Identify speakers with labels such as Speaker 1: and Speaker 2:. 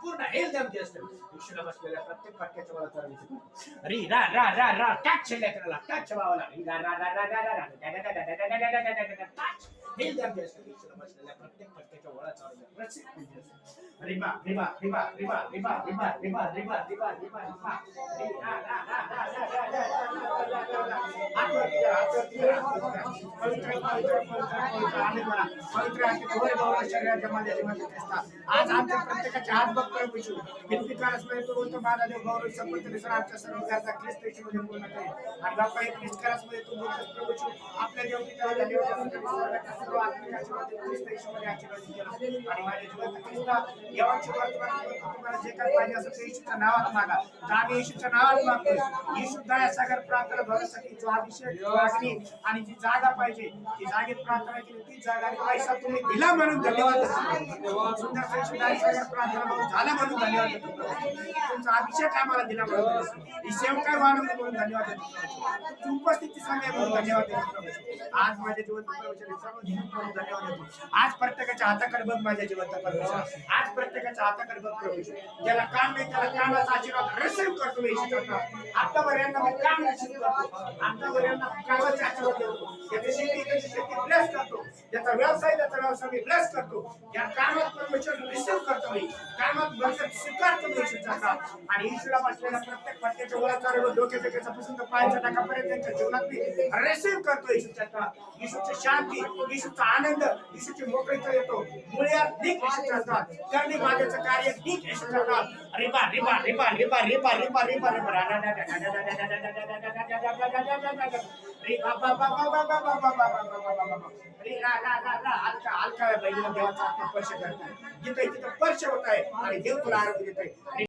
Speaker 1: पूर्ण एकदम जास्त विष्णू बसलेल्या प्रत्येक वाक्याच्या मला करायचं री रा रा रा रा टच लेकराला टच भावाला री रा रा रा रा रा रा टच एकदम जास्त विष्णू बसलेल्या प्रत्येक वाक्याच्या वळा चालू रिबा रिबा रिबा रिबा रिबा रिबा रिबा रिबा रिबा रिबा रिबा री रा रा रा रा रा रा आज आमच्या प्रत्येकाचे हात बघ प्रभू विकास तो बोलतो माझा देव गौरव संपत्तीनुसार आमच्या सर्व गरजा ख्रिस्त येशूमध्ये पूर्ण करेल आणि बापा हे ख्रिस्तामध्ये तू बोलतोस प्रभू आपल्या देव पित्याला देवाच्या सर्व आत्मिक आशीर्वाद ख्रिस्त येशूमध्ये आशीर्वाद केला आणि माझ्या जीवनात ख्रिस्ता देवाची वर्तमान तुम्हाला जे काही पाहिजे असेल ते येशूच्या नावात मागा तर आम्ही येशूच्या नावात मागतो येशू दया सागर प्रार्थना भरण्यासाठी जो अभिषेक मागणी आणि जी जागा पाहिजे ती जागेत प्रार्थना केली ती जागा आणि पैसा तुम्ही दिला म्हणून धन्यवाद सुंदर सागर प्रार्थना म्हणून झाला म्हणून धन्यवाद तुमचा अभिषेक आम्हाला दिला म्हणून ही सेवकाय वाढवली म्हणून धन्यवाद तुमची उपस्थिती सांगा म्हणून धन्यवाद देतो आज माझ्या जीवन म्हणून धन्यवाद देतो आज प्रत्येकाच्या हाताकडे बघ माझ्या जीवन आज प्रत्येकाच्या हाताकडे बघ प्रभू ज्याला काम नाही त्याला कामाचा आशीर्वाद रिसीव्ह करतो आतापर्यंत मी काम रिसीव्ह करतो आतापर्यंत कामाचा आशीर्वाद देतो ज्याची शेती ब्लेस करतो ज्याचा व्यवसाय मी ब्लेस करतो या कामात परमेश्वर रिसीव्ह करतो मी कामात बरकत स्वीकारतो मी येशूचा आणि येशूला बसलेल्या प्रत्येक फटक्याच्या वराचा डोक्याच्या पासून पायाच्या टाकापर्यंत त्यांच्या जीवनात मी रिसीव्ह करतो येशूचा येशूची शांती येशूचा आनंद येशूची मोकळीता येतो मुळात ठीक येशूचा करणे माझ्याचं कार्य ठीक येशूचा रिबा रिबा रिबा रिबा रिबा रिबा रिबा रिबा रिबा हलका बहिणीला देवाचा आत्मा स्पर्श करताय जिथे तिथं स्पर्श होत आहे आणि देव तुला आरोग्य देत आहे